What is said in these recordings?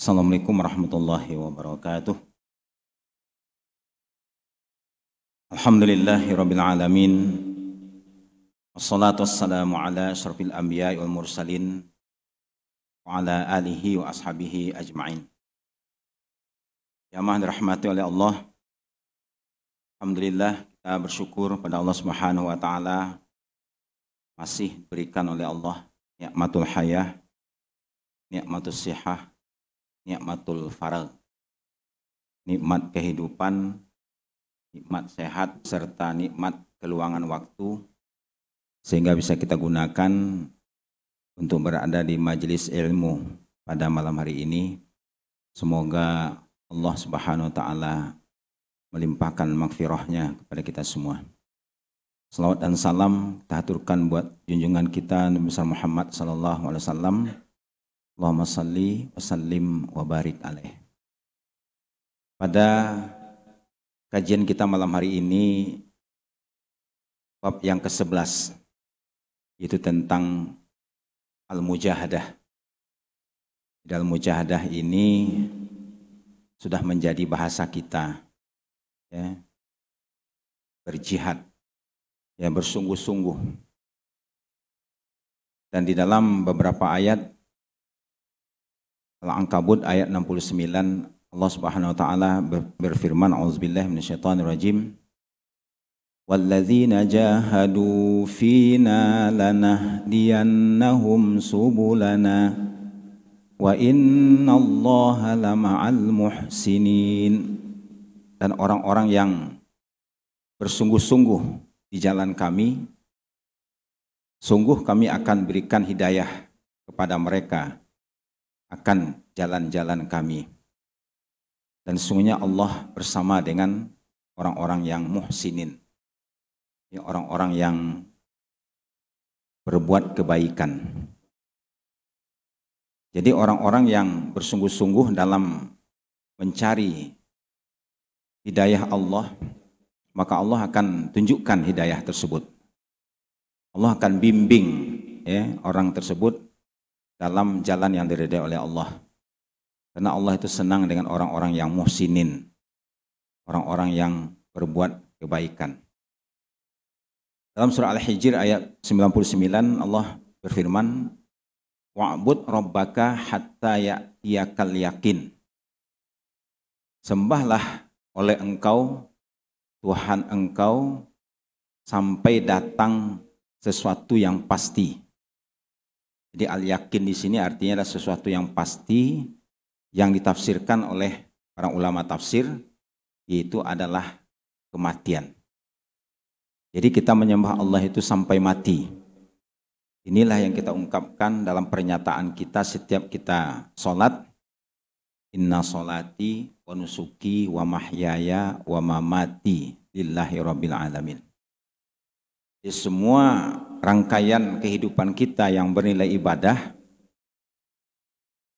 Assalamualaikum warahmatullahi wabarakatuh. Alhamdulillahirabbil alamin. Wassalatu wassalamu ala asyrafil anbiya'i wal mursalin wa ala alihi wa ashabihi ajma'in. Jamaah dirahmati oleh Allah. Alhamdulillah kita bersyukur pada Allah Subhanahu wa taala masih diberikan oleh Allah nikmatul hayah, nikmatus sihah, nikmatul farag, nikmat kehidupan, nikmat sehat, serta nikmat keluangan waktu, sehingga bisa kita gunakan untuk berada di majelis ilmu pada malam hari ini. Semoga Allah Subhanahu wa taala melimpahkan maghfirahnya kepada kita semua. Salawat dan salam kita aturkan buat junjungan kita Nabi besar Muhammad sallallahu alaihi wasallam. Allahumma salli wa sallim wa barik alaih. Pada kajian kita malam hari ini bab yang ke-11, yaitu tentang al-mujahadah. Al-mujahadah ini sudah menjadi bahasa kita, ya, berjihad, ya, bersungguh-sungguh. Dan di dalam beberapa ayat Al-Ankabut ayat 69, Allah Subhanahu wa taala berfirman, auzubillahi minasyaitonirrajim, walladzina jahadu fina lanahdiyannahum subulana wa innallaha lama'al muhsinin. Dan orang-orang yang bersungguh-sungguh di jalan kami, sungguh kami akan berikan hidayah kepada mereka akan jalan-jalan kami. Dan sesungguhnya Allah bersama dengan orang-orang yang muhsinin, orang-orang yang berbuat kebaikan. Jadi orang-orang yang bersungguh-sungguh dalam mencari hidayah Allah, maka Allah akan tunjukkan hidayah tersebut. Allah akan bimbing, ya, orang tersebut dalam jalan yang diridai oleh Allah. Karena Allah itu senang dengan orang-orang yang muhsinin, orang-orang yang berbuat kebaikan. Dalam surah Al-Hijr ayat 99 Allah berfirman, wa'bud rabbaka hatta ya'tiyakal yakin. Sembahlah oleh engkau Tuhan engkau sampai datang sesuatu yang pasti. Jadi al-yakin di sini artinya adalah sesuatu yang pasti yang ditafsirkan oleh para ulama tafsir, yaitu adalah kematian. Jadi kita menyembah Allah itu sampai mati. Inilah yang kita ungkapkan dalam pernyataan kita setiap kita sholat. Inna sholati wa nusuki wa mahyaya wa mamati lillahi rabbil alamin. Di semua rangkaian kehidupan kita yang bernilai ibadah,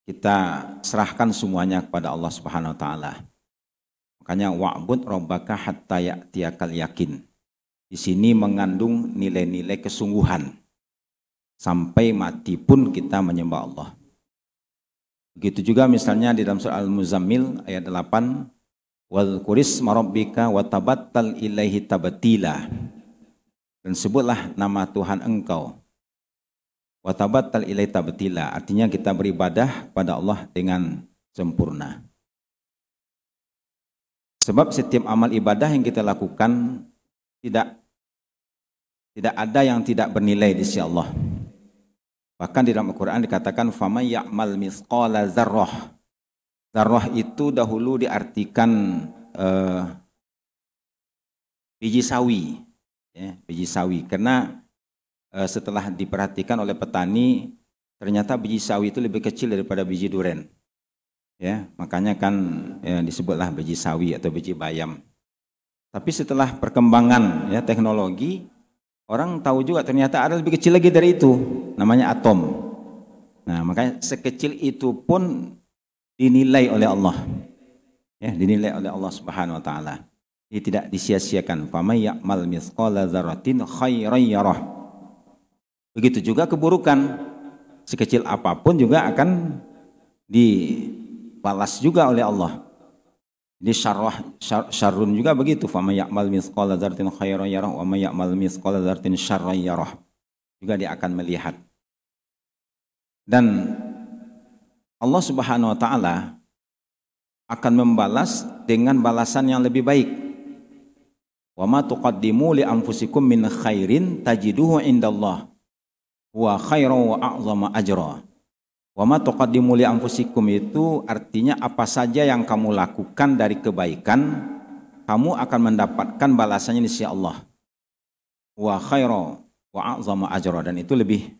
kita serahkan semuanya kepada Allah Subhanahu wa taala. Makanya wa'bud rabbaka hatta ya'tiyakal yakin. Di sini mengandung nilai-nilai kesungguhan. Sampai mati pun kita menyembah Allah. Begitu juga misalnya di dalam surah Al-Muzammil ayat 8, wal kuris marabbika wa tabattal ilaihi tabtila. Dan sebutlah nama Tuhan engkau. Wa tabattal ilaihi tabtila, artinya kita beribadah kepada Allah dengan sempurna. Sebab setiap amal ibadah yang kita lakukan tidak ada yang tidak bernilai di sisi Allah. Bahkan di dalam Al-Quran dikatakan faman ya'mal mithqala dzarrah. Dzarrah itu dahulu diartikan biji sawi, ya, biji sawi. Karena setelah diperhatikan oleh petani, ternyata biji sawi itu lebih kecil daripada biji duren. Ya, makanya kan ya, disebutlah biji sawi atau biji bayam. Tapi setelah perkembangan, ya, teknologi, orang tahu juga ternyata ada lebih kecil lagi dari itu, namanya atom. Nah, makanya sekecil itu pun dinilai oleh Allah. Ya, dinilai oleh Allah Subhanahu wa taala. Ini tidak disia-siakan. Famay ya'mal mithqala dzarratin khairan yarah. Begitu juga keburukan, sekecil apapun juga akan dibalas juga oleh Allah. Jadi syarrun juga begitu. Faman ya'mal mithqala dzarratin khairan yarah wa may ya'mal mithqala dzarratin syarran yarah. Juga dia akan melihat. Dan Allah Subhanahu wa taala akan membalas dengan balasan yang lebih baik. Wa ma tuqaddimu li anfusikum min khairin tajiduhu indallah wa khairan wa a'zama ajra. Wa ma tuqaddimu li anfusikum itu artinya apa saja yang kamu lakukan dari kebaikan, kamu akan mendapatkan balasannya di sisi Allah. Wa khairan wa a'zama ajra, dan itu lebih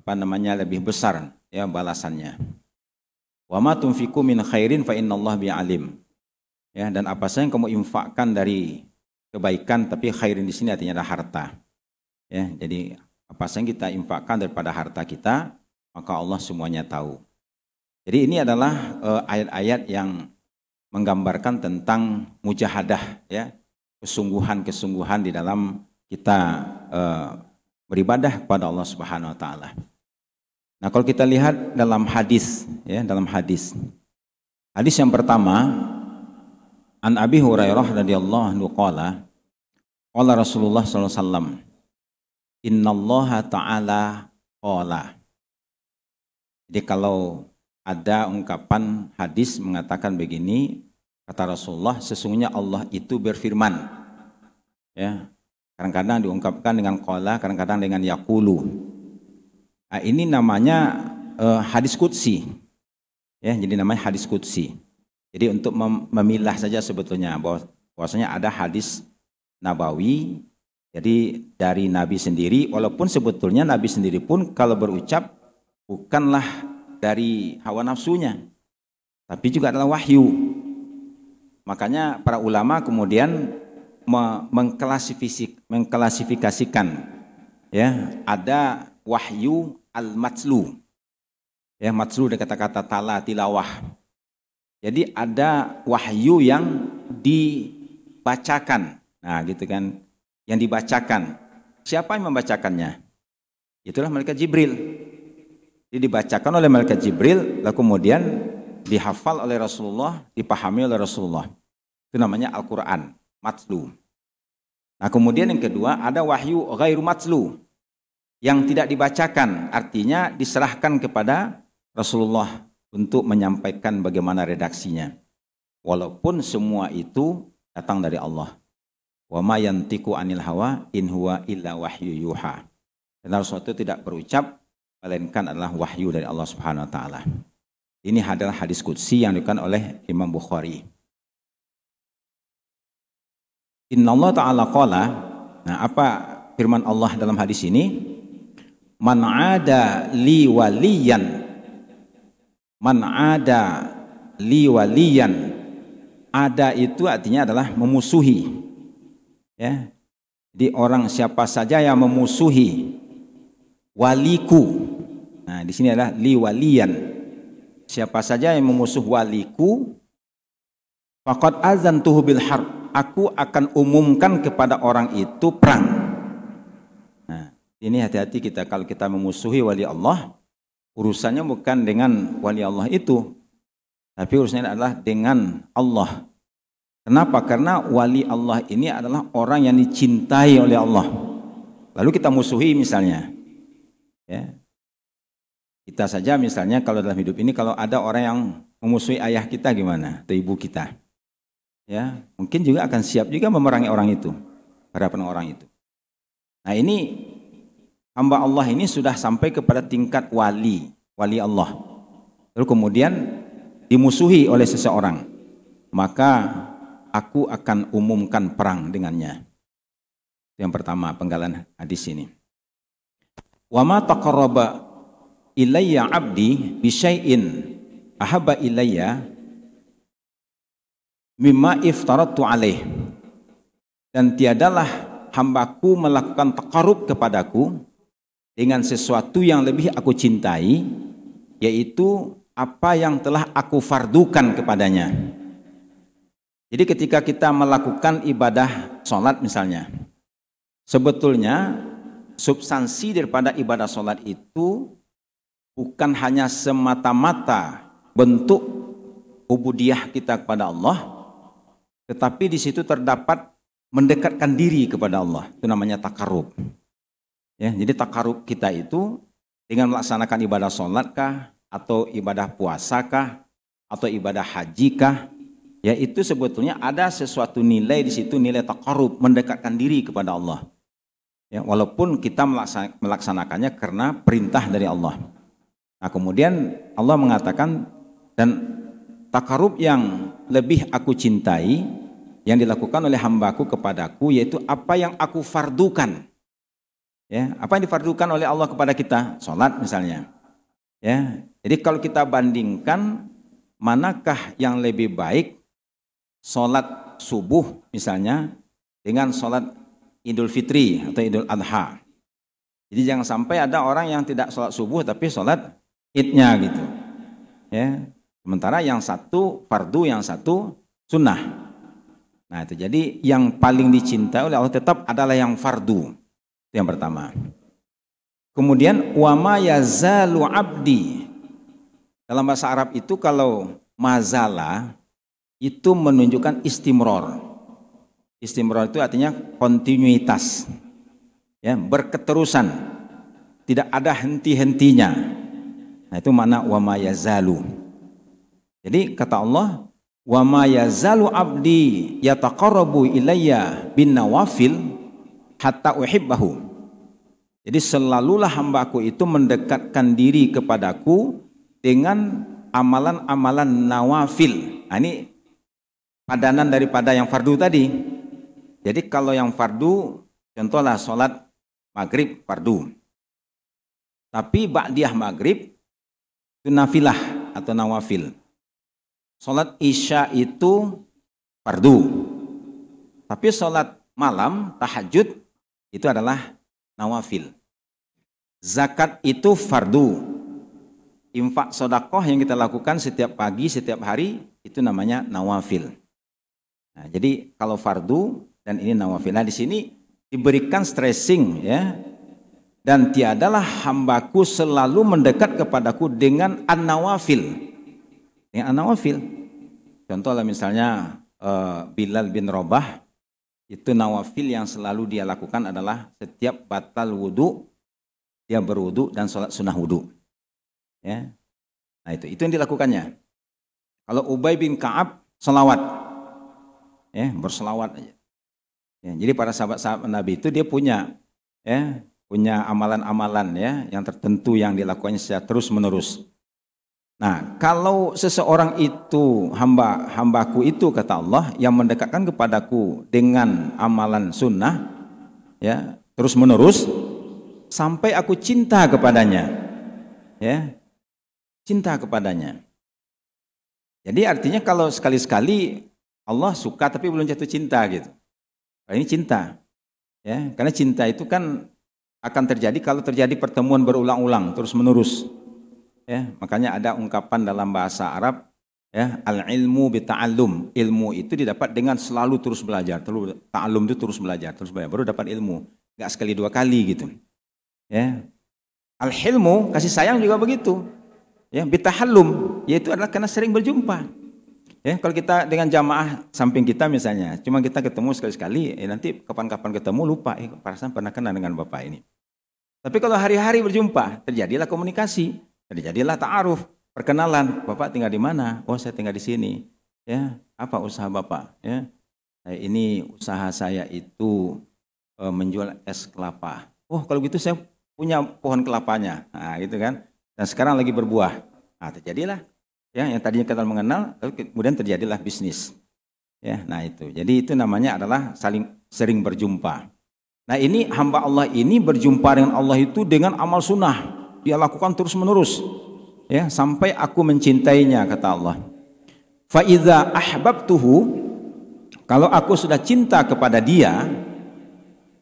lebih besar ya balasannya. Wa ma tunfiqu min khairin fa innallaha bi'alim. Ya, dan apa saja yang kamu infakkan dari kebaikan, tapi khairin di sini artinya ada harta. Ya, jadi apa saja yang kita infakkan daripada harta kita, maka Allah semuanya tahu. Jadi ini adalah ayat-ayat yang menggambarkan tentang mujahadah, ya, kesungguhan-kesungguhan di dalam kita beribadah kepada Allah Subhanahu wa taala. Nah, kalau kita lihat dalam hadis, ya, dalam hadis yang pertama, an Abi Hurairah radhiyallahu anhu qala Rasulullah sallallahu alaihi wasallam, innallaha ta'ala qala. Jadi kalau ada ungkapan hadis mengatakan begini, kata Rasulullah, sesungguhnya Allah itu berfirman. Ya, kadang-kadang diungkapkan dengan qala, kadang-kadang dengan yaqulu. Nah, ini namanya hadis qudsi. Ya, jadi namanya hadis qudsi. Jadi untuk memilah saja sebetulnya bahwasanya ada hadis nabawi, jadi dari Nabi sendiri, walaupun sebetulnya Nabi sendiri pun kalau berucap bukanlah dari hawa nafsunya, tapi juga adalah wahyu. Makanya para ulama kemudian mengklasifikasikan, ya, ada wahyu al-matslu. Ya, matslu dari kata-kata tala, tilawah. Jadi ada wahyu yang dibacakan. Nah, gitu kan. Yang dibacakan. Siapa yang membacakannya? Itulah malaikat Jibril. Jadi dibacakan oleh malaikat Jibril, lalu kemudian dihafal oleh Rasulullah, dipahami oleh Rasulullah. Itu namanya Al-Quran, matslu. Nah, kemudian yang kedua ada wahyu ghairu matslu, yang tidak dibacakan, artinya diserahkan kepada Rasulullah untuk menyampaikan bagaimana redaksinya. Walaupun semua itu datang dari Allah. Wa ma yantiqu anil hawa in huwa illa wahyu yuha. Dan Rasulullah itu tidak berucap melainkan adalah wahyu dari Allah Subhanahu wa taala. Ini adalah hadis qudsi yang dikatakan oleh Imam Bukhari. Innallaha ta'ala qala. Nah, apa firman Allah dalam hadis ini? Man 'ada li waliyan. Man 'ada li waliyan. Ada itu artinya adalah memusuhi. Ya. Jadi orang siapa saja yang memusuhi waliku. Nah, di sini adalah li waliyan. Siapa saja yang memusuh waliku, faqad azantuhu bil harb. Aku akan umumkan kepada orang itu perang. Nah, ini hati-hati kita kalau kita memusuhi wali Allah, urusannya bukan dengan wali Allah itu, tapi urusannya adalah dengan Allah. Kenapa? Karena wali Allah ini adalah orang yang dicintai oleh Allah. Lalu kita musuhi misalnya. Ya. Kita saja misalnya kalau dalam hidup ini kalau ada orang yang memusuhi ayah kita gimana? Atau ibu kita. Ya, mungkin juga akan siap juga memerangi orang itu. Hadapan orang itu. Nah, ini hamba Allah ini sudah sampai kepada tingkat wali Allah. Lalu kemudian dimusuhi oleh seseorang. Maka aku akan umumkan perang dengannya. Yang pertama penggalan hadis ini. Wa ma taqarraba ilayya 'abdi bi syai'in ahabba ilayya mimma iftaratu alaih. Dan tiadalah hambaku melakukan taqarrub kepadaku dengan sesuatu yang lebih aku cintai, yaitu apa yang telah aku fardukan kepadanya. Jadi ketika kita melakukan ibadah sholat misalnya, sebetulnya substansi daripada ibadah sholat itu bukan hanya semata-mata bentuk ubudiyah kita kepada Allah, tetapi di situ terdapat mendekatkan diri kepada Allah. Itu namanya takarub. Ya, jadi takarub kita itu dengan melaksanakan ibadah sholat kah, atau ibadah puasa kah, atau ibadah haji kah, ya itu sebetulnya ada sesuatu nilai di situ, nilai takarub, mendekatkan diri kepada Allah. Ya, walaupun kita melaksanakannya karena perintah dari Allah. Nah, kemudian Allah mengatakan, dan takarub yang lebih aku cintai yang dilakukan oleh hambaku kepadaku, yaitu apa yang aku fardukan. Ya, apa yang difardukan oleh Allah kepada kita? Salat misalnya. Ya, jadi kalau kita bandingkan manakah yang lebih baik, salat subuh misalnya dengan salat Idul Fitri atau Idul Adha. Jadi jangan sampai ada orang yang tidak salat subuh tapi salat Idnya gitu. Ya, sementara yang satu fardu, yang satu sunnah. Nah itu, jadi yang paling dicintai oleh Allah tetap adalah yang fardu. Itu yang pertama. Kemudian wama yazalu abdi. Dalam bahasa Arab itu kalau mazala itu menunjukkan istimror. Istimror itu artinya kontinuitas. Ya, berketerusan. Tidak ada henti-hentinya. Nah itu makna wama yazalu. Jadi kata Allah, wa ma yazalu abdi yataqarrabu ilayya bin nawafil hatta uhibbahu. Jadi selalulah hambaku itu mendekatkan diri kepadaku dengan amalan-amalan nawafil. Nah, ini padanan daripada yang fardu tadi. Jadi kalau yang fardu, contohlah sholat maghrib fardu. Tapi ba'diyah maghrib itu nafilah atau nawafil. Sholat isya itu fardu. Tapi sholat malam, tahajud, itu adalah nawafil. Zakat itu fardu. Infak sodakoh yang kita lakukan setiap pagi, setiap hari, itu namanya nawafil. Nah, jadi kalau fardu dan ini nawafil. Nah, di sini diberikan stressing ya. Dan tiadalah hambaku selalu mendekat kepadaku dengan an-nawafil. Dengan an-nawafil. Contohnya misalnya Bilal bin Rabah, itu nawafil yang selalu dia lakukan adalah setiap batal wudu, dia berwudu dan sholat sunnah wudu. Ya. Nah itu yang dilakukannya. Kalau Ubay bin Ka'ab selawat. Ya, berselawat aja. Ya, jadi para sahabat-sahabat Nabi itu dia punya amalan-amalan ya yang tertentu yang dilakukannya secara terus-menerus. Nah, kalau seseorang itu hambaku itu kata Allah yang mendekatkan kepadaku dengan amalan sunnah ya terus-menerus sampai aku cinta kepadanya. Ya. Cinta kepadanya. Jadi artinya kalau sekali-sekali Allah suka tapi belum jatuh cinta gitu. Ini cinta. Ya, karena cinta itu kan akan terjadi kalau terjadi pertemuan berulang-ulang terus-menerus. Ya, makanya ada ungkapan dalam bahasa Arab ya, al-ilmu bita'allum. Ilmu itu didapat dengan selalu terus belajar. Ta'allum itu terus belajar, baru dapat ilmu. Enggak sekali dua kali gitu. Ya. Al-hilmu, kasih sayang juga begitu. Ya, bitahallum, yaitu adalah karena sering berjumpa. Ya, kalau kita dengan jamaah samping kita misalnya, cuma kita ketemu sekali-sekali, nanti kapan-kapan ketemu lupa, perasaan pernah kenal dengan bapak ini. Tapi kalau hari-hari berjumpa, terjadilah komunikasi, terjadilah ta'aruf, perkenalan. Bapak tinggal di mana? Oh, saya tinggal di sini. Ya, apa usaha bapak? Ya, ini usaha saya itu menjual es kelapa. Oh, kalau gitu saya punya pohon kelapanya. Nah, gitu kan. Dan sekarang lagi berbuah. Nah, terjadilah ya yang tadinya kita mengenal, kemudian terjadilah bisnis. Ya, nah itu. Jadi itu namanya adalah sering berjumpa. Nah, ini hamba Allah ini berjumpa dengan Allah itu dengan amal sunnah. Dia lakukan terus-menerus. Ya, sampai aku mencintainya kata Allah. Fa idza ahbabtuhu, kalau aku sudah cinta kepada dia,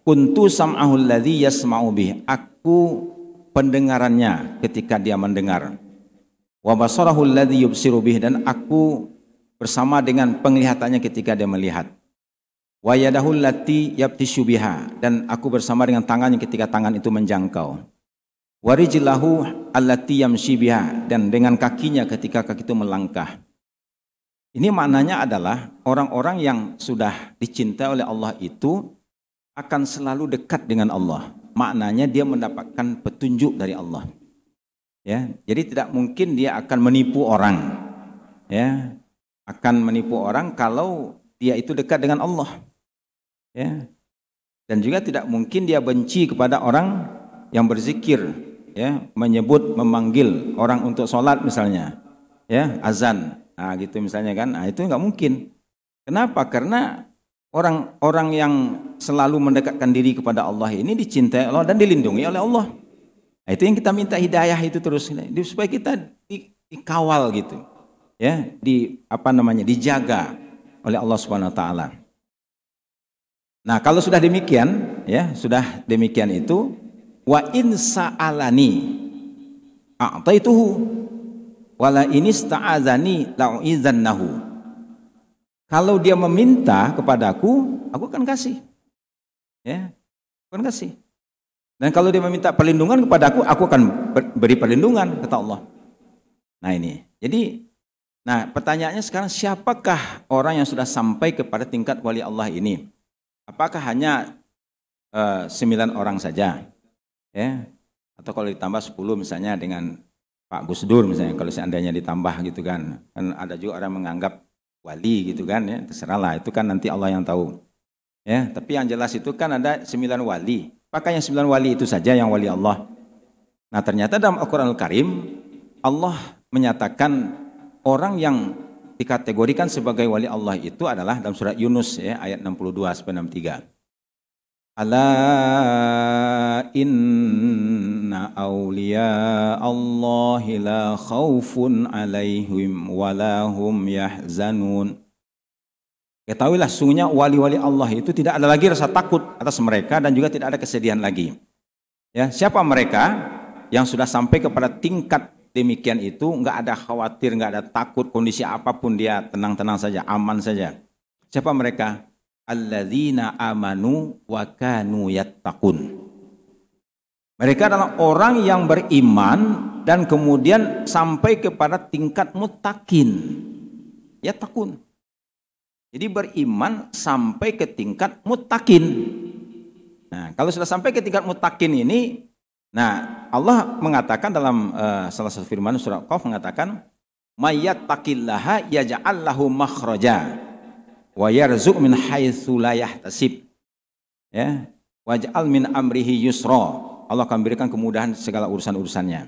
kuntu sam'ahul ladzi yasma'u bih. Aku pendengarannya ketika dia mendengar. Wa basarahu alladzi yubsiru bih, dan aku bersama dengan penglihatannya ketika dia melihat. Wa yadahu allati yabtishu biha, dan aku bersama dengan tangannya ketika tangan itu menjangkau. warijlahu allati yamshi biha, dan dengan kakinya ketika kaki itu melangkah. Ini maknanya adalah orang-orang yang sudah dicintai oleh Allah itu akan selalu dekat dengan Allah. Maknanya dia mendapatkan petunjuk dari Allah. Ya, jadi tidak mungkin dia akan menipu orang. Ya, akan menipu orang kalau dia itu dekat dengan Allah. Ya. Dan juga tidak mungkin dia benci kepada orang yang berzikir, ya, menyebut, memanggil orang untuk sholat misalnya, ya, azan, nah gitu misalnya kan, nah itu nggak mungkin. Kenapa? Karena orang-orang yang selalu mendekatkan diri kepada Allah ini dicintai Allah dan dilindungi oleh Allah. Nah, itu yang kita minta hidayah itu terus, supaya kita dikawal gitu, ya, dijaga oleh Allah Subhanahu Wa Taala. Nah, kalau sudah demikian, ya, sudah demikian itu, wa in sa'alani a'taituhu wala in ista'azani la'uizannahu. Kalau dia meminta kepadaku, aku akan kasih. Ya, aku akan kasih. Dan kalau dia meminta perlindungan kepadaku, aku akan beri perlindungan, kata Allah. Nah, ini. Jadi, nah, pertanyaannya sekarang, siapakah orang yang sudah sampai kepada tingkat wali Allah ini? Apakah hanya 9 orang saja, ya? Atau kalau ditambah 10 misalnya dengan Pak Gus Dur misalnya, kalau seandainya ditambah gitu kan ada juga orang menganggap wali gitu kan, ya, terserahlah, itu kan nanti Allah yang tahu, ya. Tapi yang jelas itu kan ada 9 wali. Apakah yang 9 wali itu saja yang wali Allah? Nah, ternyata dalam Al-Quranul Karim Allah menyatakan orang yang dikategorikan sebagai wali Allah itu adalah dalam surat Yunus, ya, ayat 62-63. Ala inna awliya Allahi la khawfun alaihim wa la hum yahzanun. Ketahuilah, sungguhnya wali-wali Allah itu tidak ada lagi rasa takut atas mereka dan juga tidak ada kesedihan lagi. Ya, siapa mereka yang sudah sampai kepada tingkat demikian itu, nggak ada khawatir, nggak ada takut, kondisi apapun dia tenang-tenang saja, aman saja. Siapa mereka? Alladzina amanu wa kanu yattaqun. Mereka adalah orang yang beriman dan kemudian sampai kepada tingkat muttaqin. Yattaqun. Jadi beriman sampai ke tingkat muttaqin. Nah, kalau sudah sampai ke tingkat muttaqin ini, nah, Allah mengatakan dalam salah satu firman surah Qaf mengatakan, "Mayyattaqillaha yaj'al lahu makhraja wa yarzuq min haitsu la yahtasib." Ya, waj'al min amrihi yusra. Allah akan berikan kemudahan segala urusan-urusannya.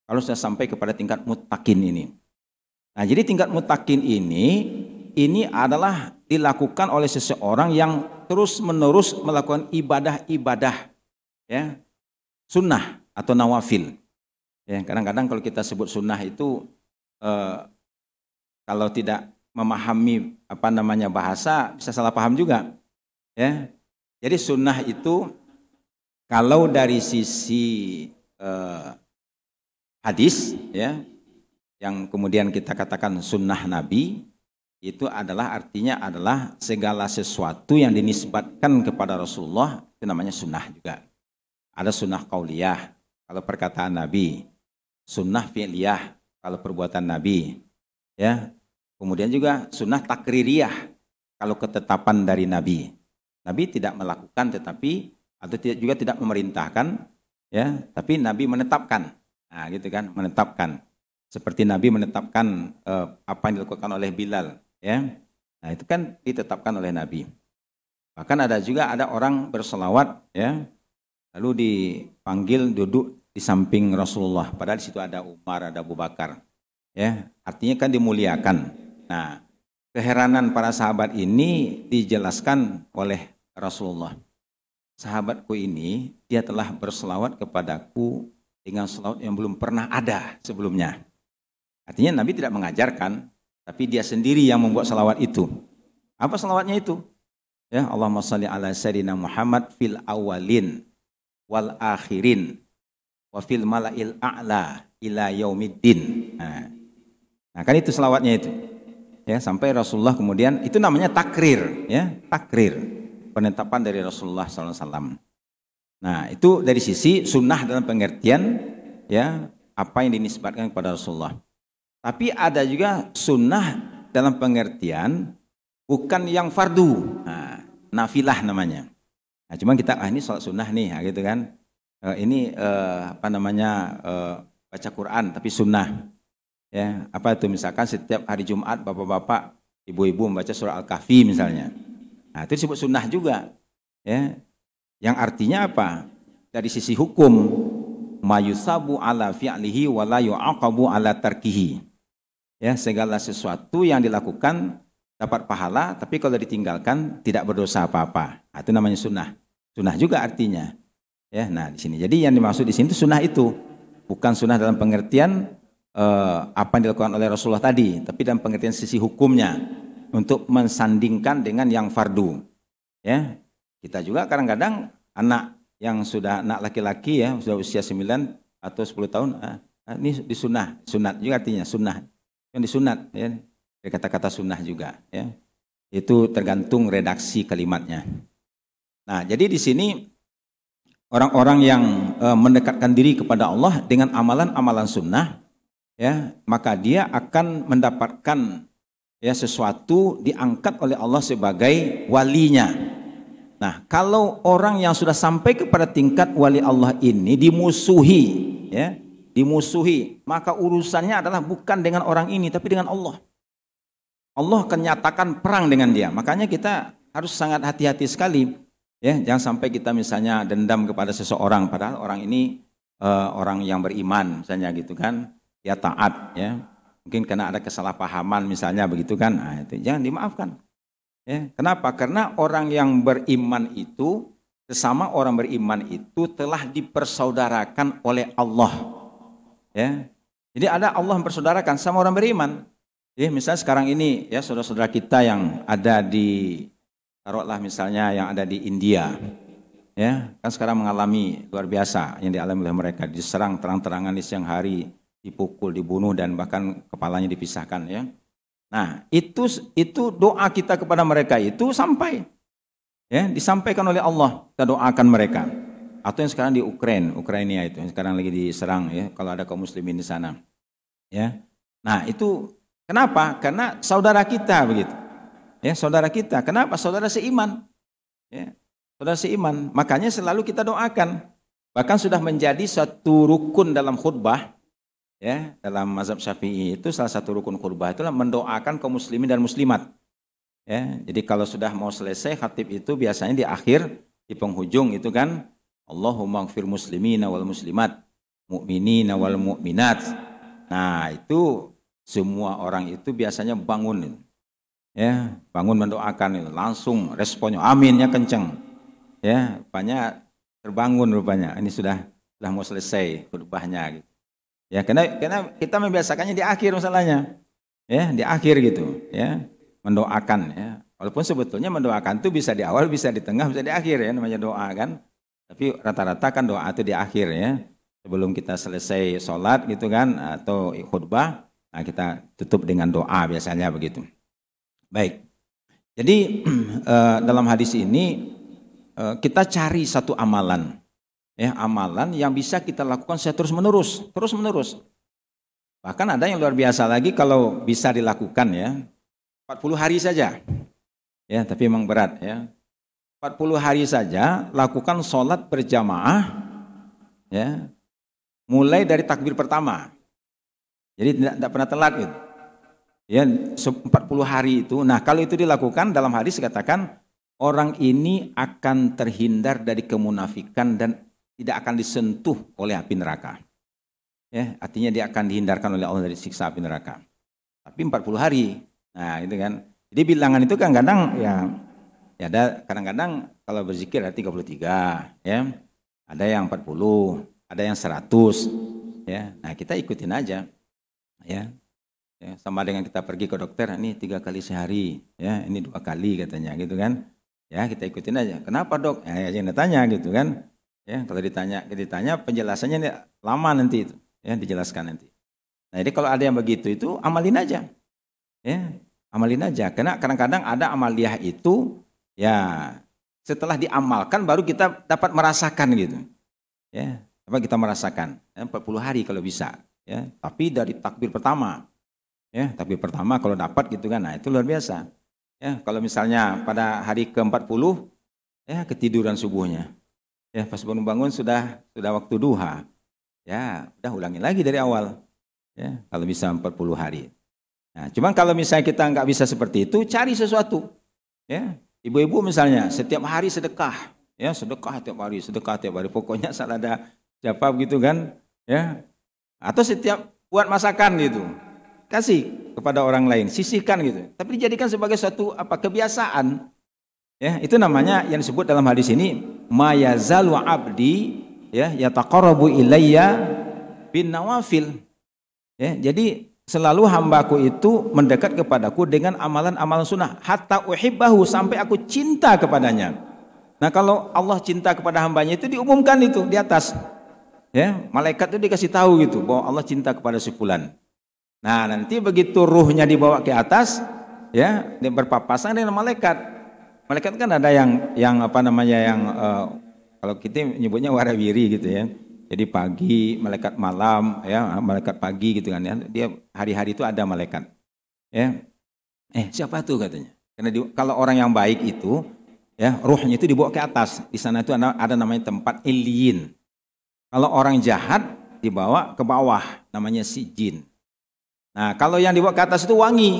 Kalau sudah sampai kepada tingkat muttaqin ini. Nah, jadi tingkat muttaqin ini adalah dilakukan oleh seseorang yang terus-menerus melakukan ibadah-ibadah, ya, sunnah atau nawafil. Ya, kadang-kadang kalau kita sebut sunnah itu kalau tidak memahami bahasa bisa salah paham juga. Ya, jadi sunnah itu kalau dari sisi hadis, ya, yang kemudian kita katakan sunnah Nabi, itu adalah artinya adalah segala sesuatu yang dinisbatkan kepada Rasulullah itu namanya sunnah juga. Ada sunnah qauliyah kalau perkataan Nabi, sunnah fi'liyah kalau perbuatan Nabi, ya. Kemudian juga sunnah takririyah kalau ketetapan dari Nabi. Nabi tidak melakukan tetapi atau juga tidak memerintahkan, ya, tapi Nabi menetapkan. Nah, gitu kan, menetapkan. Seperti Nabi menetapkan apa yang dilakukan oleh Bilal, ya. Nah, itu kan ditetapkan oleh Nabi. Bahkan ada orang berselawat, ya, lalu dipanggil duduk di samping Rasulullah. Padahal di situ ada Umar, ada Abu Bakar. Ya, artinya kan dimuliakan. Nah, keheranan para sahabat ini dijelaskan oleh Rasulullah. Sahabatku ini, dia telah berselawat kepadaku dengan selawat yang belum pernah ada sebelumnya. Artinya Nabi tidak mengajarkan, tapi dia sendiri yang membuat selawat itu. Apa selawatnya itu? Ya, Allahumma shalli ala sayyidina Muhammad fil awalin wal akhirin wa fil mala'il a'la ila yaumiddin. Nah, kan itu selawatnya itu. Ya, sampai Rasulullah kemudian itu namanya takrir, ya, takrir. Penetapan dari Rasulullah SAW. Nah, itu dari sisi sunnah dalam pengertian ya apa yang dinisbatkan kepada Rasulullah. Tapi ada juga sunnah dalam pengertian bukan yang fardu, nafilah namanya. Nah, cuman kita ini sholat sunnah nih, gitu kan. Ini baca Quran tapi sunnah. Ya, apa itu misalkan setiap hari Jumat bapak-bapak, ibu-ibu membaca surah Al-Kahfi misalnya. Nah, itu disebut sunnah juga. Ya. Yang artinya apa? Dari sisi hukum, mayusabu ala fi'lihi wa la yu'aqabu ala tarkihi. Ya, segala sesuatu yang dilakukan dapat pahala, tapi kalau ditinggalkan tidak berdosa apa-apa. Nah, itu namanya sunnah. Sunnah juga artinya. Ya, nah di sini. Jadi yang dimaksud di sini itu sunnah itu bukan sunnah dalam pengertian apa yang dilakukan oleh Rasulullah tadi, tapi dalam pengertian sisi hukumnya untuk mensandingkan dengan yang fardu. Ya, kita juga kadang-kadang anak yang sudah anak laki-laki ya sudah usia 9 atau 10 tahun, ini disunah, sunat juga artinya sunnah, yang disunat ya, dari kata-kata sunnah juga ya. Itu tergantung redaksi kalimatnya. Nah, jadi di sini orang-orang yang mendekatkan diri kepada Allah dengan amalan-amalan sunnah, ya, maka dia akan mendapatkan ya sesuatu diangkat oleh Allah sebagai walinya. Nah, kalau orang yang sudah sampai kepada tingkat wali Allah ini dimusuhi, ya, dimusuhi, maka urusannya adalah bukan dengan orang ini, tapi dengan Allah. Allah akan nyatakan perang dengan dia. Makanya kita harus sangat hati-hati sekali, ya, jangan sampai kita misalnya dendam kepada seseorang, padahal orang ini orang yang beriman, misalnya gitu kan. Ya taat ya, mungkin karena ada kesalahpahaman misalnya begitu kan, nah, itu jangan dimaafkan. Ya, kenapa? Karena orang yang beriman itu, sesama orang beriman itu telah dipersaudarakan oleh Allah. Ya, jadi ada Allah mempersaudarakan sama orang beriman. Ya, misalnya sekarang ini ya saudara-saudara kita yang ada di, taruhlah misalnya yang ada di India, ya kan sekarang mengalami luar biasa yang dialami oleh mereka, diserang terang-terangan di siang hari, dipukul, dibunuh, dan bahkan kepalanya dipisahkan ya. Nah, itu doa kita kepada mereka itu sampai ya, disampaikan oleh Allah, kita doakan mereka. Atau yang sekarang di Ukraina itu yang sekarang lagi diserang ya, kalau ada kaum muslimin di sana. Ya. Nah, itu kenapa? Karena saudara kita begitu. Ya, saudara kita. Kenapa? Saudara seiman. Ya. Saudara seiman. Makanya selalu kita doakan. Bahkan sudah menjadi satu rukun dalam khutbah. Ya, dalam mazhab Syafi'i itu salah satu rukun khutbah itulah mendoakan kaum muslimin dan muslimat. Ya, jadi kalau sudah mau selesai khatib itu biasanya di akhir, di penghujung itu kan Allahumma ighfir muslimina wal muslimat, mu'minina wal mu'minat. Nah, itu semua orang itu biasanya bangun. Ya, bangun mendoakan itu, langsung responnya aminnya kenceng. Ya, rupanya terbangun rupanya. Ini sudah mau selesai khutbahnya gitu. Ya, karena kita membiasakannya di akhir masalahnya. Ya, di akhir gitu, ya. Mendoakan ya. Walaupun sebetulnya mendoakan itu bisa di awal, bisa di tengah, bisa di akhir ya, namanya doa kan. Tapi rata-rata kan doa itu di akhir ya. Sebelum kita selesai sholat gitu kan, atau khutbah, nah kita tutup dengan doa biasanya begitu. Baik. Jadi dalam hadis ini kita cari satu amalan. Ya, amalan yang bisa kita lakukan secara terus menerus. Bahkan ada yang luar biasa lagi kalau bisa dilakukan ya, 40 hari saja. Ya, tapi memang berat ya. 40 hari saja lakukan sholat berjamaah ya, mulai dari takbir pertama. Jadi tidak pernah telat gitu. Ya, 40 hari itu. Nah, kalau itu dilakukan dalam hadis dikatakan orang ini akan terhindar dari kemunafikan dan tidak akan disentuh oleh api neraka. Ya, artinya dia akan dihindarkan oleh Allah dari siksa api neraka. Tapi 40 hari. Nah, itu kan. Jadi bilangan itu kan kadang ya ada kadang-kadang kalau berzikir ada 33, ya. Ada yang 40, ada yang 100, ya. Nah, kita ikutin aja. Ya. Ya, sama dengan kita pergi ke dokter, ini 3 kali sehari, ya, ini 2 kali katanya gitu kan. Ya, kita ikutin aja. Kenapa, Dok? Ya, jangan tanya gitu kan. Ya, kalau ditanya penjelasannya ini lama nanti itu, ya, dijelaskan nanti. Nah, jadi kalau ada yang begitu itu amalin aja. Ya, amalin aja. Karena kadang-kadang ada amaliyah itu ya setelah diamalkan baru kita dapat merasakan gitu. Ya. Coba kita merasakan, ya, 40 hari kalau bisa. Ya, tapi dari takbir pertama. Ya, takbir pertama kalau dapat gitu kan, nah itu luar biasa. Ya, kalau misalnya pada hari ke-40, ya ketiduran subuhnya. Ya, pas bangun-bangun sudah waktu duha. Ya, udah ulangi lagi dari awal. Ya, kalau bisa 40 hari. Nah, cuman kalau misalnya kita nggak bisa seperti itu, cari sesuatu. Ya, ibu-ibu misalnya setiap hari sedekah. Ya, sedekah tiap hari, sedekah tiap hari. Pokoknya salah ada siapa gitu kan. Ya, atau setiap buat masakan gitu. Kasih kepada orang lain, sisihkan gitu. Tapi dijadikan sebagai suatu kebiasaan. Ya, itu namanya yang disebut dalam hadis ini mayazalu abdi ya yataqarrabu ilayya bin nawafil. Ya, jadi selalu hambaku itu mendekat kepadaku dengan amalan-amalan sunnah hatta uhibbahu, sampai aku cinta kepadanya. Nah, kalau Allah cinta kepada hambanya itu diumumkan itu di atas. Ya, malaikat itu dikasih tahu gitu bahwa Allah cinta kepada si fulan. Nah, nanti begitu ruhnya dibawa ke atas, ya, dia berpapasan dengan malaikat. Malaikat kan ada yang kalau kita nyebutnya warawiri gitu ya. Jadi pagi, malaikat malam, ya, malaikat pagi gitu kan ya. Dia hari-hari itu ada malaikat. Ya. Siapa tuh katanya? Karena kalau orang yang baik itu, ya, ruhnya itu dibawa ke atas. Di sana itu ada namanya tempat illiyin. Kalau orang jahat dibawa ke bawah, namanya sijin. Nah, kalau yang dibawa ke atas itu wangi,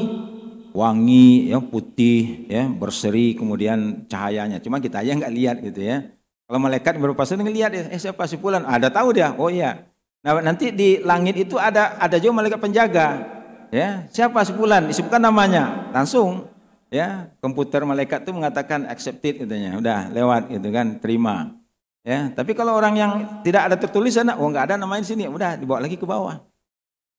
ya, putih, ya, berseri, kemudian cahayanya. Cuma kita aja nggak lihat gitu ya. Kalau malaikat berpapasan ngelihat, siapa si fulan? Ada tahu dia. Oh iya. Nah, nanti di langit itu ada juga malaikat penjaga. Ya, siapa si fulan? Disebutkan namanya. Langsung, ya, komputer malaikat itu mengatakan accepted katanya. Udah lewat gitu kan, terima. Ya, tapi kalau orang yang tidak ada tertulis sana, nggak ada namanya di sini, udah dibawa lagi ke bawah.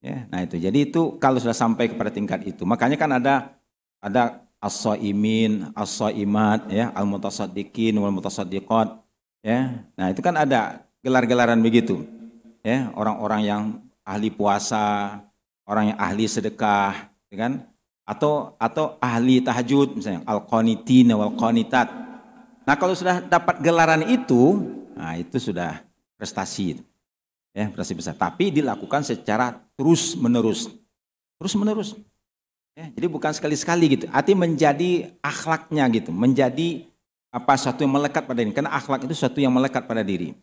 Ya, nah itu. Jadi itu kalau sudah sampai kepada tingkat itu, makanya kan ada as-shaimin, as-shaimat, ya, al-mutasaddiqin wal mutasaddiqat, ya. Nah, itu kan ada gelar-gelaran begitu. Ya, orang-orang yang ahli puasa, orang yang ahli sedekah, ya kan? Atau ahli tahajud misalnya, al-qanitin wal qanitat. Nah, kalau sudah dapat gelaran itu, nah itu sudah prestasi. Ya, prestasi besar. Tapi dilakukan secara terus-menerus. Terus-menerus. Ya, jadi bukan sekali-sekali gitu. Artinya menjadi akhlaknya gitu. Menjadi satu yang melekat pada diri. Karena akhlak itu sesuatu yang melekat pada diri.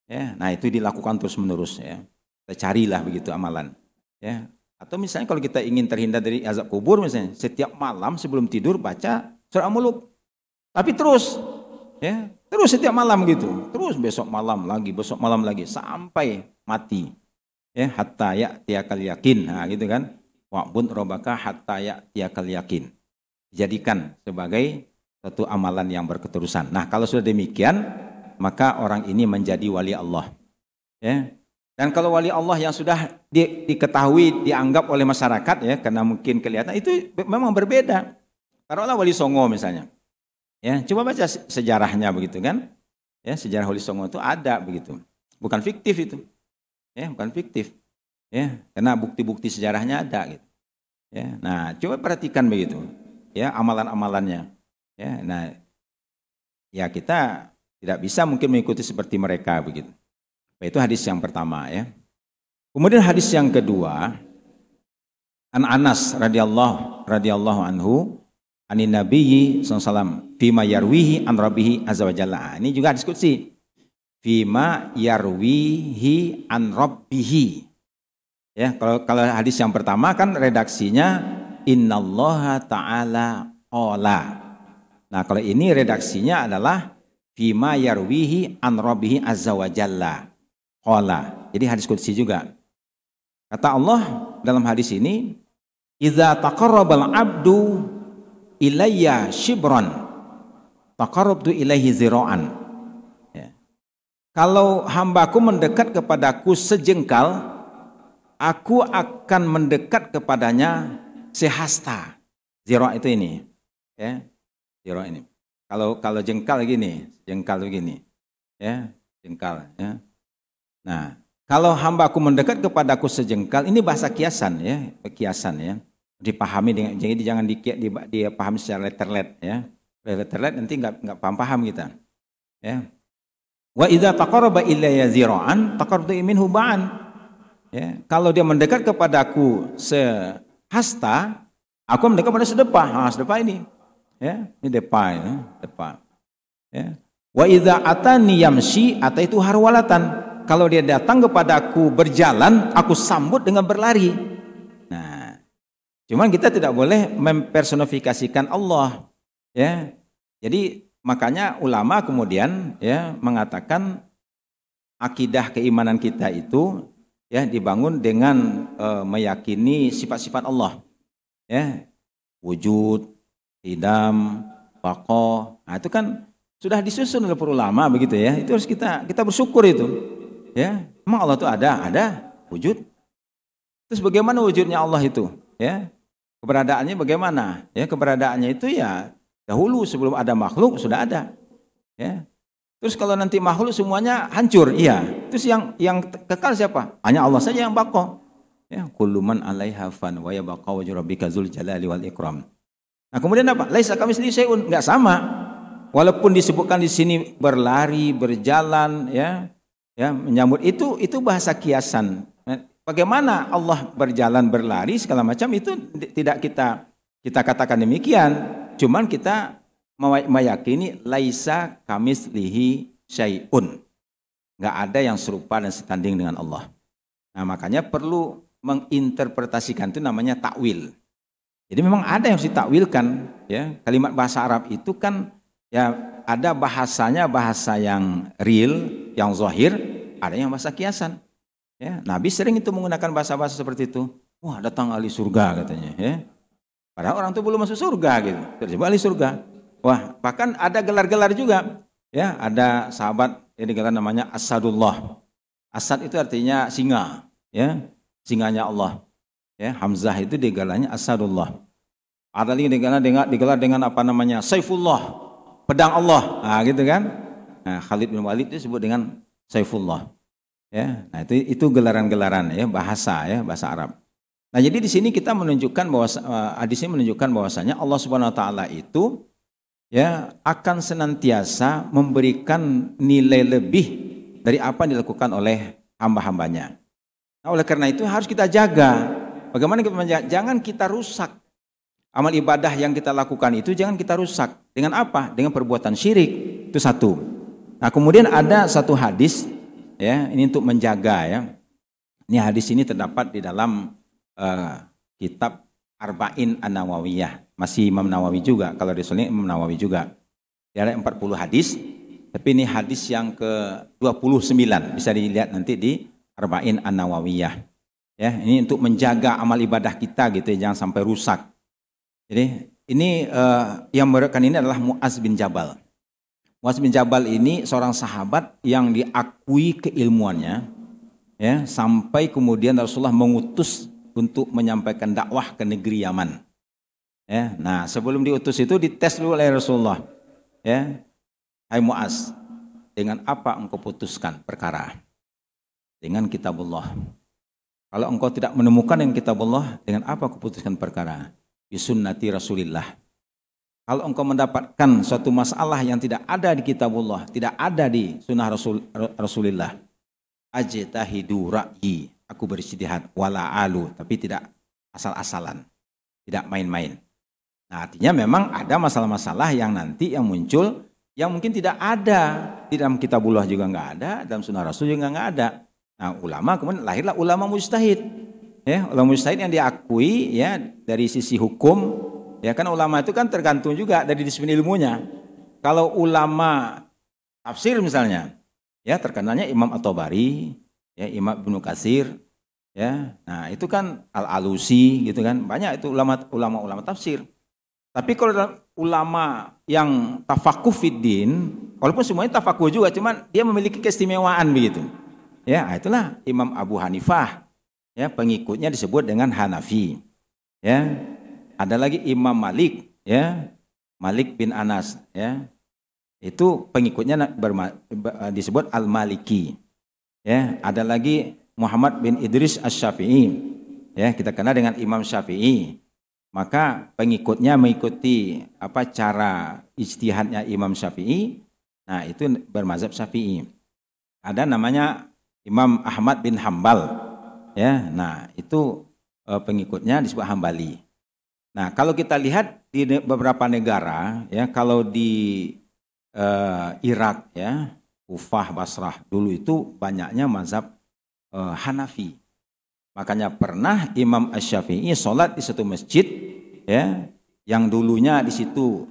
Ya, nah itu dilakukan terus-menerus. Ya. Kita carilah begitu amalan. Ya. Atau misalnya kalau kita ingin terhindar dari azab kubur misalnya. Setiap malam sebelum tidur baca surah Al-Muluk. Tapi terus. Ya, terus setiap malam gitu, terus besok malam lagi sampai mati. Ya, hatta ya'tiyakal yakin. Nah, gitu kan. Wa'bud rabbaka hatta ya'tiyakal yakin. Dijadikan sebagai satu amalan yang berketerusan. Nah, kalau sudah demikian, maka orang ini menjadi wali Allah. Ya. Dan kalau wali Allah yang sudah diketahui, dianggap oleh masyarakat, ya, karena mungkin kelihatan itu memang berbeda. Taruhlah Wali Songo misalnya. Ya, coba baca sejarahnya begitu kan. Ya, sejarah Wali Songo itu ada begitu. Bukan fiktif itu. Ya, bukan fiktif. Ya, karena bukti-bukti sejarahnya ada gitu. Ya, nah, coba perhatikan begitu. Ya, amalan-amalannya. Ya, nah, ya kita tidak bisa mungkin mengikuti seperti mereka begitu. Itu hadis yang pertama ya. Kemudian hadis yang kedua, An Anas radhiyallahu anhu anin nabiyyi sallallahu fima yarwihi an rabbihi azza wa jalla. Ini juga diskusi. Fima yarwihi an rabbihi. Ya, kalau hadis yang pertama kan redaksinya innallaha ta'ala qala. Nah, kalau ini redaksinya adalah fima yarwihi an rabbihi azza wa jalla qala. Jadi hadis qudsi juga. Kata Allah dalam hadis ini, "Idza taqarrabal 'abdu ilayya shibran taqarrabtu ilaihi zira'an." Ya. Kalau hambaku mendekat kepadaku sejengkal, aku akan mendekat kepadanya sehasta. Zira' itu ini. Ya. Zira' ini. Kalau jengkal gini, jengkal begini. Ya, jengkal ya. Nah, kalau hambaku mendekat kepadaku sejengkal, ini bahasa kiasan ya, kiasan ya. Dipahami dengan, jadi jangan dipahami secara letterlet ya. Letterlet nanti nggak paham kita. Ya. Wa idza taqarraba ilayya zira'an taqarrabtu minhu ba'an. Ya, kalau dia mendekat kepadaku sehasta, aku mendekat pada sedepah. Nah, sedepah ini. Ya, ini depa ya, depa. Ya. Wa idza atani yamshi ataitu harwalatan. Kalau dia datang kepadaku berjalan, aku sambut dengan berlari. Nah, cuman kita tidak boleh mempersonifikasikan Allah. Ya. Jadi makanya ulama kemudian ya mengatakan akidah keimanan kita itu ya dibangun dengan meyakini sifat-sifat Allah. Ya. Wujud, hidam, baqa. Nah, itu kan sudah disusun oleh para ulama begitu ya. Itu harus kita bersyukur itu. Ya, emang Allah itu ada wujud. Terus bagaimana wujudnya Allah itu? Ya, keberadaannya bagaimana? Ya, keberadaannya itu ya dahulu sebelum ada makhluk sudah ada. Ya, terus kalau nanti makhluk semuanya hancur, iya. Terus yang kekal siapa? Hanya Allah saja yang baqa. Ya, kullu man 'alaiha fan wa yabqa wajhu rabbika dzul jalali wal ikram. Nah, kemudian apa? Laisa kamitslihi syai'un, enggak sama. Walaupun disebutkan di sini berlari, berjalan, ya menyambut itu bahasa kiasan. Bagaimana Allah berjalan berlari segala macam itu tidak kita katakan demikian. Cuman kita meyakini laisa kamitslihi syai'un. Enggak ada yang serupa dan setanding dengan Allah. Nah, makanya perlu menginterpretasikan itu namanya takwil. Jadi memang ada yang harus ditakwilkan, ya. Kalimat bahasa Arab itu kan ya ada bahasanya bahasa yang real, yang zahir, ada yang bahasa kiasan. Ya, Nabi sering itu menggunakan bahasa-bahasa seperti itu. Wah, datang ahli surga katanya. Ya. Padahal orang itu belum masuk surga gitu. Terjebak ahli surga. Wah, bahkan ada gelar-gelar juga. Ya, ada sahabat yang digelar namanya Asadullah. Asad itu artinya singa. Ya, singanya Allah. Ya, Hamzah itu digelarnya Asadullah. Ada lagi digelar dengan apa namanya? Saifullah. Pedang Allah, nah gitu kan. Nah, Khalid bin Walid itu disebut dengan Saifullah. Ya, nah itu gelaran-gelaran ya bahasa Arab. Nah, jadi di sini kita menunjukkan bahwa hadis ini menunjukkan bahwasanya Allah Subhanahu wa taala itu ya akan senantiasa memberikan nilai lebih dari apa yang dilakukan oleh hamba-hambanya. Nah, oleh karena itu harus kita jaga. Bagaimana kita menjaga? Jangan kita rusak. Amal ibadah yang kita lakukan itu jangan kita rusak. Dengan apa? Dengan perbuatan syirik. Itu satu. Nah, kemudian ada satu hadis ya, ini untuk menjaga ya. Ini hadis ini terdapat di dalam kitab Arba'in An-Nawawiyah. Masih Imam Nawawi juga, kalau disulnya Imam Nawawi juga. Ada 40 hadis, tapi ini hadis yang ke-29. Bisa dilihat nanti di Arba'in An-Nawawiyah. Ya, ini untuk menjaga amal ibadah kita gitu ya, jangan sampai rusak. Jadi ini yang merekam ini adalah Mu'az bin Jabal. Mu'az bin Jabal ini seorang sahabat yang diakui keilmuannya, ya, sampai kemudian Rasulullah mengutus untuk menyampaikan dakwah ke negeri Yaman. Ya, nah sebelum diutus itu dites dulu oleh Rasulullah. Ya, hai Mu'az, dengan apa engkau putuskan perkara? Dengan kitabullah. Kalau engkau tidak menemukan yang kitabullah, dengan apa kau putuskan perkara? Bisunnati Rasulillah. Kalau engkau mendapatkan suatu masalah yang tidak ada di kitabullah, tidak ada di sunnah Rasulillah, ajtahidu ra'yi, aku berijtihad, wala alu, tapi tidak asal-asalan, tidak main-main. Nah, artinya memang ada masalah-masalah yang nanti yang muncul yang mungkin tidak ada di dalam kitabullah juga nggak ada, dalam sunnah Rasul juga nggak ada. Nah, ulama kemudian lahirlah ulama mujtahid. Ya, ulama mujtahid yang diakui ya dari sisi hukum, ya kan ulama itu kan tergantung juga dari disiplin ilmunya. Kalau ulama tafsir misalnya, ya terkenalnya Imam At-Tabari, ya Imam Ibnu Katsir, ya. Nah, itu kan Al-Alusi gitu kan. Banyak itu ulama tafsir. Tapi kalau ulama yang tafakuh fiddin, walaupun semuanya tafakuh juga, cuman dia memiliki keistimewaan begitu. Ya, itulah Imam Abu Hanifah. Ya, pengikutnya disebut dengan Hanafi. Ya, ada lagi Imam Malik, ya, Malik bin Anas, ya, itu pengikutnya disebut Al-Maliki. Ya, ada lagi Muhammad bin Idris Asy-Syafi'i, ya, kita kenal dengan Imam Syafi'i. Maka pengikutnya mengikuti apa cara ijtihadnya Imam Syafi'i. Nah, itu bermazhab Syafi'i. ada namanya Imam Ahmad bin Hambal. Ya, nah itu pengikutnya disebut Hambali. Nah, kalau kita lihat di beberapa negara, ya, kalau di Irak, ya, Kufah, Basrah, dulu itu banyaknya mazhab Hanafi. Makanya pernah Imam Asy-Syafi'i sholat di satu masjid, ya, yang dulunya di situ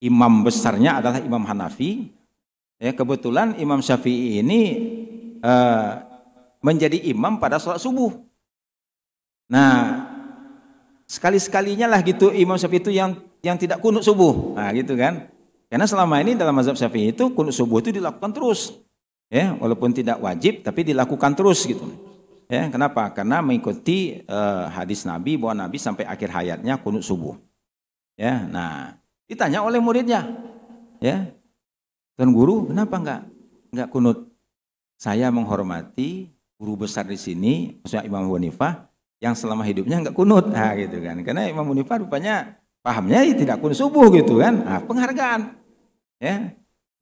imam besarnya adalah Imam Hanafi. Ya, kebetulan Imam Syafi'i ini menjadi imam pada sholat subuh. Nah, sekali-sekalinya lah gitu Imam Syafi'i itu yang tidak kunut subuh. Nah, gitu kan. Karena selama ini dalam mazhab Syafi'i itu kunut subuh itu dilakukan terus. Ya, walaupun tidak wajib tapi dilakukan terus gitu. Ya, kenapa? Karena mengikuti hadis Nabi bahwa Nabi sampai akhir hayatnya kunut subuh. Ya, nah, ditanya oleh muridnya, ya, Tuan Guru, kenapa enggak kunut? Saya menghormati guru besar di sini, maksudnya Imam Abu Hanifah, yang selama hidupnya enggak kunut, nah, gitu kan? Karena Imam Abu Hanifah rupanya pahamnya tidak kunut subuh gitu kan? Nah, penghargaan, ya.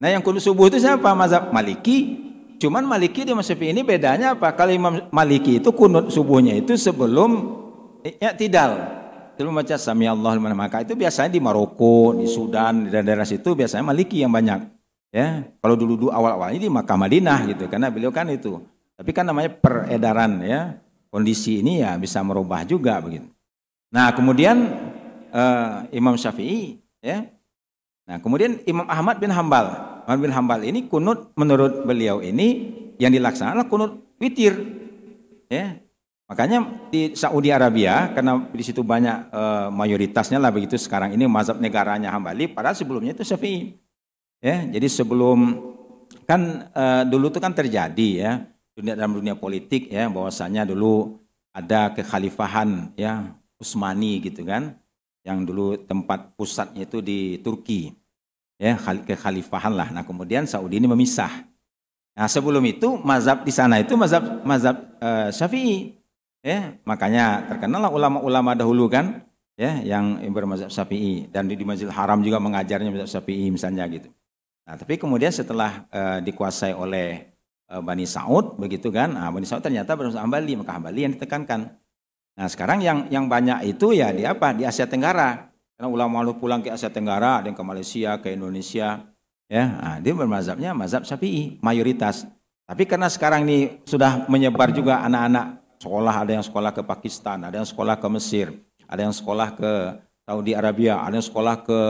Nah, yang kunut subuh itu siapa? Mazhab Maliki. Cuman Maliki di mazhab ini bedanya apa? Kalau Imam Maliki itu kunut subuhnya itu sebelum i'tidal. Sebelum baca Sami Allahu liman hamidah. Maka itu biasanya di Maroko, di Sudan, di daerah-daerah situ biasanya Maliki yang banyak. Ya, kalau dulu awal-awalnya di Makkah Madinah gitu, karena beliau kan itu. Tapi kan namanya peredaran, ya. Kondisi ini ya bisa merubah juga begitu. Nah, kemudian Imam Syafi'i, ya. Nah, kemudian Imam Ahmad bin Hambal. Ahmad bin Hambal ini kunut menurut beliau ini yang dilaksanakan kunut witir. Ya. Makanya di Saudi Arabia, karena di situ banyak mayoritasnya lah begitu sekarang ini mazhab negaranya Hambali, padahal sebelumnya itu Syafi'i. Ya, jadi sebelum kan dulu itu kan terjadi, ya, dalam dunia politik, ya, bahwasanya dulu ada kekhalifahan, ya, Utsmani gitu kan, yang dulu tempat pusatnya itu di Turki. Ya, kekhalifahan lah. Nah, kemudian Saudi ini memisah. Nah, sebelum itu mazhab di sana itu mazhab Syafi'i. Ya, makanya terkenallah ulama-ulama dahulu kan, ya, yang bermazhab Syafi'i, dan di Masjidil Haram juga mengajarnya mazhab Syafi'i misalnya gitu. Nah, tapi kemudian setelah dikuasai oleh Bani Saud begitu kan, nah, Bani Saud ternyata bermazhab Hambali, maka Hambali yang ditekankan. Nah, sekarang yang banyak itu ya di apa? Di Asia Tenggara. Karena ulama lu pulang ke Asia Tenggara, ada yang ke Malaysia, ke Indonesia, ya, nah, dia bermazhabnya mazhab Syafi'i mayoritas. Tapi karena sekarang ini sudah menyebar juga anak-anak sekolah, ada yang sekolah ke Pakistan, ada yang sekolah ke Mesir, ada yang sekolah ke Saudi Arabia, ada yang sekolah ke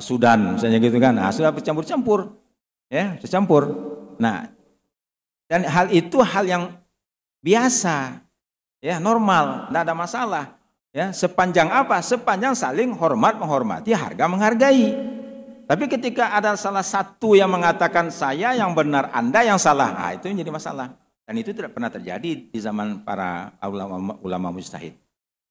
Sudan, misalnya gitu kan. Nah, sudah bercampur-campur, ya, bercampur. Nah, dan hal itu hal yang biasa, ya, normal, tidak ada masalah. Ya, sepanjang apa? Sepanjang saling hormat menghormati, harga menghargai. Tapi ketika ada salah satu yang mengatakan saya yang benar, Anda yang salah, nah, itu menjadi masalah. Dan itu tidak pernah terjadi di zaman para ulama mujtahid.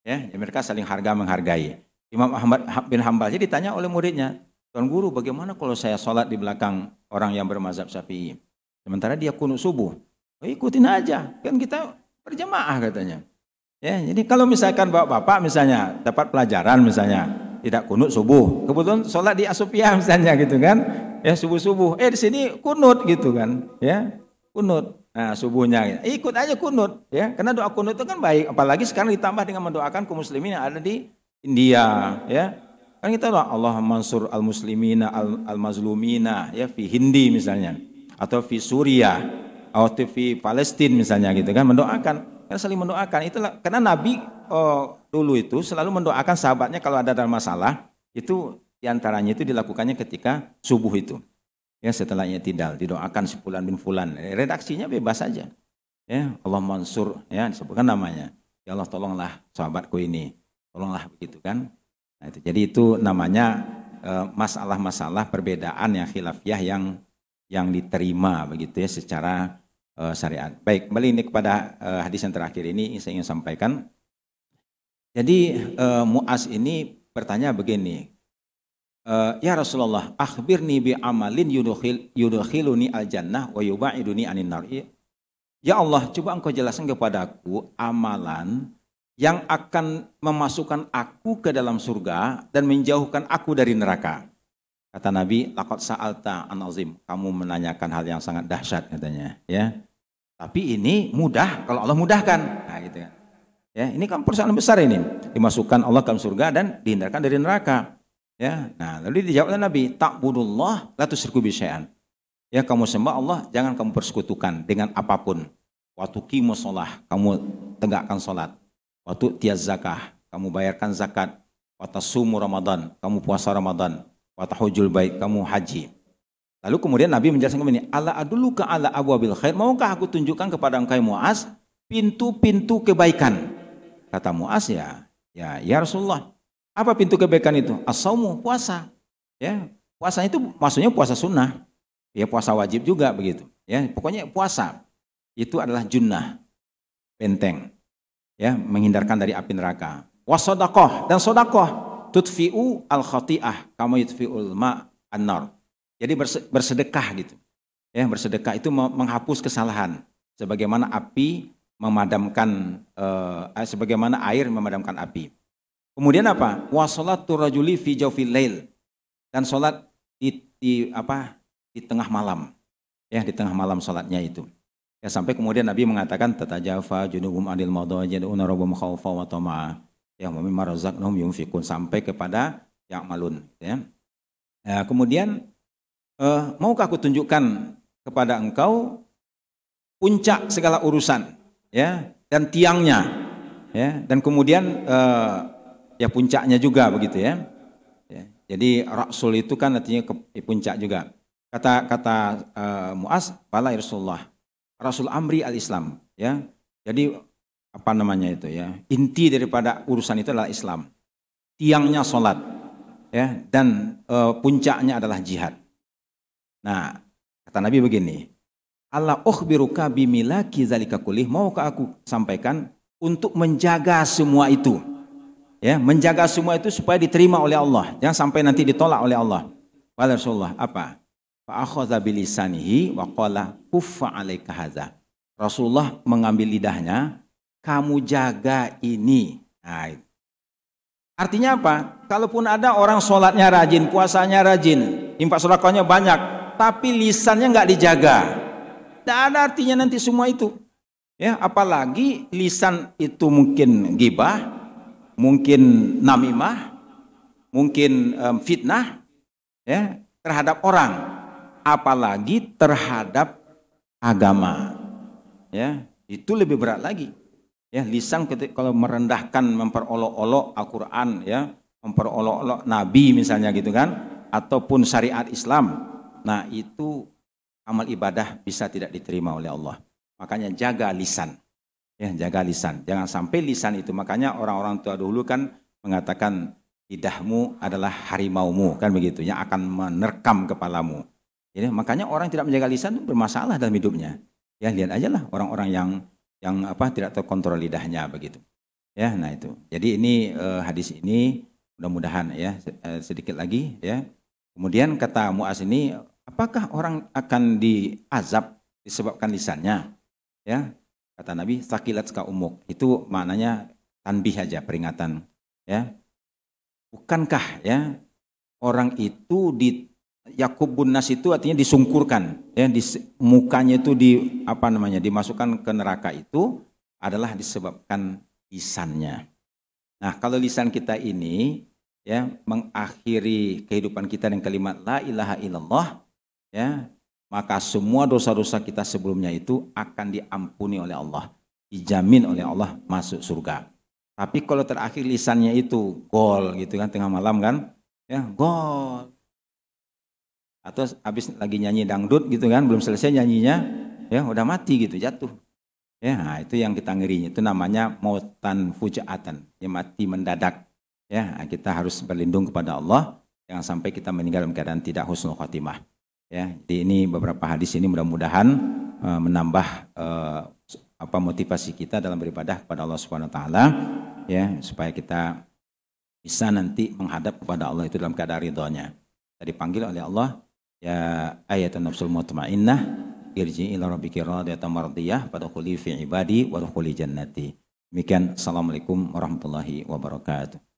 Ya, mereka saling harga menghargai. Imam Ahmad bin Hambal jadi ditanya oleh muridnya, Tuan Guru, bagaimana kalau saya sholat di belakang orang yang bermazhab Syafi'i? Sementara dia kunut subuh. Oh, ikutin aja, kan kita berjamaah katanya. Ya, jadi kalau misalkan bapak misalnya dapat pelajaran misalnya tidak kunut subuh, kebetulan sholat di Asopia misalnya gitu kan, ya subuh di sini kunut gitu kan, ya kunut. Nah, subuhnya ikut aja kunut, ya, karena doa kunut itu kan baik, apalagi sekarang ditambah dengan mendoakan kaum muslimin yang ada di India, ya. Kan kita doa Allah mansur al muslimina al mazlumina, ya, fi Hindi misalnya, atau fi Suriah, atau fi Palestina misalnya gitu kan, mendoakan. Karena saling mendoakan, itulah karena Nabi dulu itu selalu mendoakan sahabatnya kalau ada dalam masalah, itu diantaranya itu dilakukannya ketika subuh itu, ya, setelah i'tidal didoakan si fulan bin fulan, redaksinya bebas saja, ya, Allah mansur, ya, disebutkan namanya, ya Allah tolonglah sahabatku ini, tolonglah begitu kan. Nah, itu jadi itu namanya masalah-masalah perbedaan yang khilafiyah yang diterima begitu, ya, secara syariat. Baik, kembali ini kepada hadis yang terakhir ini saya ingin sampaikan. Jadi Mu'az ini bertanya begini, ya Rasulullah, akhbirni bi amalin yudkhiluni al-jannah wa yubaiduni anin nar. Ya Allah, coba engkau jelaskan kepadaku amalan yang akan memasukkan aku ke dalam surga dan menjauhkan aku dari neraka. Kata Nabi, laqad sa'alta an azim. Kamu menanyakan hal yang sangat dahsyat katanya, ya. Tapi ini mudah kalau Allah mudahkan. Nah, gitu kan. Ya, ini kan persoalan besar ini. Dimasukkan Allah ke surga dan dihindarkan dari neraka. Ya. Nah, lalu dijawab oleh Nabi, ta'budullah la tusyriku bi syai'an. Ya, kamu sembah Allah, jangan kamu persekutukan dengan apapun. Waktu qimus shalah, kamu tegakkan salat. Waktu tiaz zakah, kamu bayarkan zakat. Waktu sumu Ramadan, kamu puasa Ramadan. Waktu hujul bait, kamu haji. Lalu kemudian Nabi menjelaskan begini, ala aduluka ala abwabil khair, maukah aku tunjukkan kepada engkau Muaz pintu-pintu kebaikan? Kata Muaz, ya Rasulullah. Apa pintu kebaikan itu? As-saumu, puasa. Ya, puasa itu maksudnya puasa sunnah. Ya, puasa wajib juga begitu. Ya, pokoknya puasa itu adalah junnah, benteng. Ya, menghindarkan dari api neraka. Wasodaqah, dan sodaqah tutfi'u al-khati'ah kama yutfi'ul ma' an-nar. Jadi bersedekah gitu. Ya, bersedekah itu menghapus kesalahan sebagaimana api memadamkan sebagaimana air memadamkan api. Kemudian apa? Wa sholatu rajuli fi jawfil lail. Dan salat di tengah malam. Ya, di tengah malam salatnya itu. Ya, sampai kemudian Nabi mengatakan tatajafa junubuhum anil madaji yad'una rabbahum khaufan wa tama'a. Ya, wa mimma razaqnahum yunfiqun, sampai kepada ya'malun, ya. Ya, kemudian maukah aku tunjukkan kepada engkau puncak segala urusan, ya, dan tiangnya, ya, dan kemudian ya puncaknya juga begitu, ya. Ya, jadi Rasul itu kan artinya puncak juga. Kata Muaz, bala Rasulullah, Rasul amri al-Islam, ya. Jadi apa namanya itu, ya, inti daripada urusan itu adalah Islam, tiangnya sholat, ya, dan puncaknya adalah jihad. Nah, kata Nabi begini, Allah ukhbiruka bimilaki zalika kulih, maukah aku sampaikan untuk menjaga semua itu, ya, menjaga semua itu supaya diterima oleh Allah, jangan sampai nanti ditolak oleh Allah. Wala Rasulullah, apa? Fa akhadha bilisanihi wa qala kuffa 'alaika hadza. Rasulullah mengambil lidahnya, kamu jaga ini. Nah, artinya apa? Kalaupun ada orang sholatnya rajin, puasanya rajin, infak sedekahnya banyak, tapi lisannya nggak dijaga, tidak ada artinya nanti semua itu. Ya, apalagi lisan itu mungkin ghibah, mungkin namimah, mungkin fitnah, ya, terhadap orang. Apalagi terhadap agama, ya, itu lebih berat lagi. Ya, lisan kalau merendahkan, memperolok-olok Al-Quran, ya, memperolok-olok Nabi misalnya gitu kan, ataupun syariat Islam, nah itu amal ibadah bisa tidak diterima oleh Allah. Makanya jaga lisan, ya, jaga lisan, jangan sampai lisan itu. Makanya orang-orang tua dulu kan mengatakan lidahmu adalah harimaumu, kan begitu, yang akan menerkam kepalamu. Jadi makanya orang tidak menjaga lisan itu bermasalah dalam hidupnya. Ya, lihat aja lah orang-orang yang tidak terkontrol lidahnya begitu. Ya, nah itu. Jadi ini hadis ini mudah-mudahan, ya, sedikit lagi, ya. Kemudian kata Muaz ini, apakah orang akan diazab disebabkan lisannya? Ya, kata Nabi, sakilat ka umuk. Itu maknanya tanbih aja, peringatan, ya. Bukankah, ya, orang itu Yakubun nas itu artinya disungkurkan, ya, mukanya itu dimasukkan ke neraka, itu adalah disebabkan lisannya. Nah, kalau lisan kita ini, ya, mengakhiri kehidupan kita dengan kalimat la ilaha illallah, ya, maka semua dosa-dosa kita sebelumnya itu akan diampuni oleh Allah, dijamin oleh Allah masuk surga. Tapi kalau terakhir lisannya itu gol gitu kan, tengah malam kan, ya, gol. Atau habis lagi nyanyi dangdut gitu kan, belum selesai nyanyinya, ya, udah mati gitu, jatuh. Ya, nah, itu yang kita ngerinya, itu namanya mautan fujaatan, ya, mati mendadak. Ya, kita harus berlindung kepada Allah, jangan sampai kita meninggal dalam keadaan tidak husnul khotimah. Ya, jadi ini beberapa hadis ini mudah-mudahan menambah motivasi kita dalam beribadah kepada Allah Subhanahu wa taala, ya, supaya kita bisa nanti menghadap kepada Allah itu dalam keadaan ridhonya. Tadi dipanggil oleh Allah, ya ayatun nafsul mutmainnah irji ila rabbiki radiyatan mardiyah fadkhuli fi ibadi wadkhuli jannati. Demikian, assalamualaikum warahmatullahi wabarakatuh.